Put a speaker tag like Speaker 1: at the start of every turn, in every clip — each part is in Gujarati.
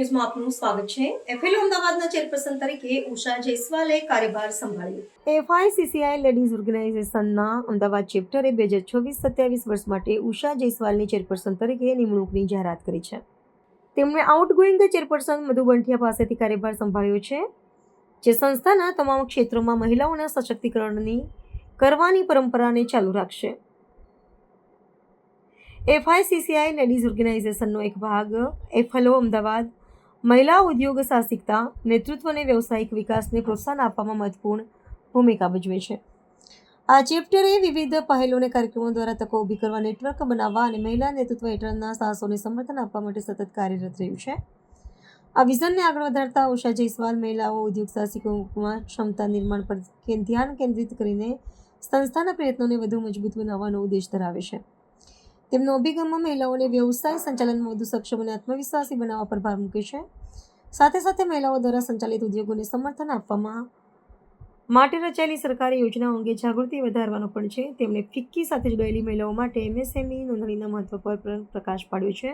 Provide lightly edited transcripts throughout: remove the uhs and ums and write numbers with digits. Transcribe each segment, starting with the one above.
Speaker 1: ન્યૂઝમાં આપનું સ્વાગત છે. એફએલ અમદાવાદના ચેરપર્સન તરીકે ઉષા જયસ્વાલે કાર્યભાર સંભાળ્યો. એફઆઈસીસીઆઈ લેડીઝ ઓર્ગેનાઇઝેશનના અમદાવાદ ચેપ્ટરે 2026-27 વર્ષ માટે ઉષા જયસ્વાલની ચેરપર્સન તરીકે નિમણૂકની જાહેરાત કરી છે. તેમણે આઉટગોઈંગ ચેરપર્સન મધુ બંટિયા પાસેથી કાર્યભાર સંભાળ્યો છે, જે સંસ્થાના તમામ ક્ષેત્રોમાં મહિલાઓના સશક્તિકરણની કરવાની પરંપરાને ચાલુ રાખશે. એફઆઈસીસીઆઈ લેડીઝ ઓર્ગેનાઇઝેશનનો એક ભાગ એફએલઓ અમદાવાદ મહિલા ઉદ્યોગ સાહસિકતા, નેતૃત્વ અને વ્યવસાયિક વિકાસને પ્રોત્સાહન આપવામાં મહત્વપૂર્ણ ભૂમિકા ભજવે છે. આ ચેપ્ટરે વિવિધ પહેલોને કાર્યક્રમો દ્વારા તકો ઊભી કરવા, નેટવર્ક બનાવવા અને મહિલા નેતૃત્વ હેઠળના સાહસોને સમર્થન આપવા માટે સતત કાર્યરત રહ્યું છે. આ વિઝનને આગળ વધારતા ઉષા જયસ્વાલ મહિલાઓ ઉદ્યોગ સાહસિકોમાં ક્ષમતા નિર્માણ પર ધ્યાન કેન્દ્રિત કરીને સંસ્થાના પ્રયત્નોને વધુ મજબૂત બનાવવાનો ઉદ્દેશ ધરાવે છે. તેમનો અભિગમમાં મહિલાઓને વ્યવસાય સંચાલનમાં વધુ સક્ષમ અને આત્મવિશ્વાસી બનાવવા પર ભાર મૂકે છે. સાથે સાથે મહિલાઓ દ્વારા સંચાલિત ઉદ્યોગોને સમર્થન આપવામાં માટે રચાયેલી સરકારી યોજનાઓ અંગે જાગૃતિ વધારવાનો પણ છે. તેમણે ફિક્કી સાથે જોડાયેલી મહિલાઓ માટે એમએસએમઈ નોંધણીના મહત્વ પર પણ પ્રકાશ પાડ્યો છે,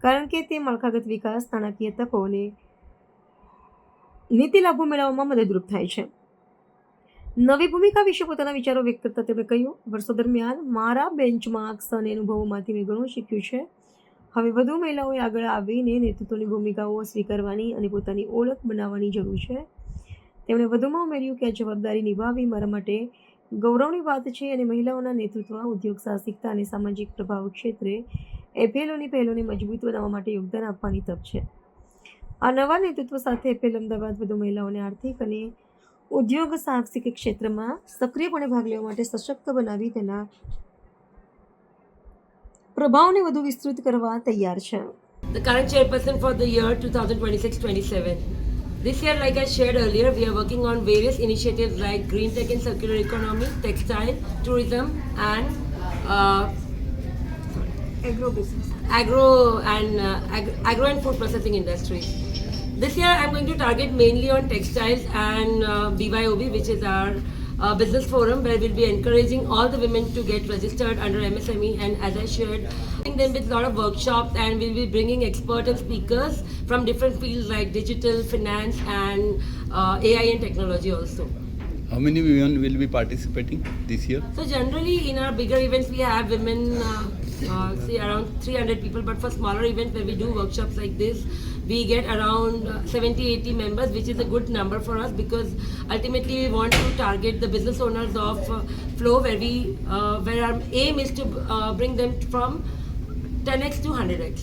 Speaker 1: કારણ કે તે માળખાગત વિકાસ, નાણાકીય તકો અને નીતિ લાભો મેળવવામાં મદદરૂપ થાય છે. નવી ભૂમિકા વિશે પોતાના વિચારો વ્યક્ત કરતા તેમણે કહ્યું, વર્ષો દરમિયાન મારા બેન્ચમાર્ક્સ અને અનુભવોમાંથી મેં ઘણું શીખ્યું છે. હવે વધુ મહિલાઓએ આગળ આવીને નેતૃત્વની ભૂમિકાઓ સ્વીકારવાની અને પોતાની ઓળખ બનાવવાની જરૂર છે. તેમણે વધુમાં ઉમેર્યું કે આ જવાબદારી નિભાવવી મારા માટે ગૌરવની વાત છે અને મહિલાઓના નેતૃત્વ, ઉદ્યોગ સાહસિકતા અને સામાજિક પ્રભાવ ક્ષેત્રે એફએલઓની પહેલોને મજબૂત બનાવવા માટે યોગદાન આપવાની તક છે. આ નવા નેતૃત્વ સાથે એફએલ અમદાવાદ વધુ મહિલાઓને આર્થિક અને ઉદ્યોગ સાહસિક ક્ષેત્રમાં સક્રિયપણે ભાગ લેવા માટે સશક્ત બનાવી તેના પ્રભાવને વધુ વિસ્તૃત કરવા તૈયાર છે.
Speaker 2: The current chairperson for the year 2026-27. This year, like I shared earlier, we are working on various initiatives like green tech and circular economy, textile, tourism, and agro and food processing industries. This year, I'm going to target mainly on textiles and BYOB, which is our business forum, where we'll be encouraging all the women to get registered under MSME. And as I shared, them with a lot of workshops, and we'll be bringing experts and speakers from different fields like digital, finance, and AI and technology also.
Speaker 3: How many women will be participating this year?
Speaker 2: So generally, in our bigger events, we have women, say around 300 people. But for smaller events where we do workshops like this, we get around 70-80 members, which is a good number for us, because ultimately we want to target the business owners of Flow, where our aim is to bring them from 10x to 100x.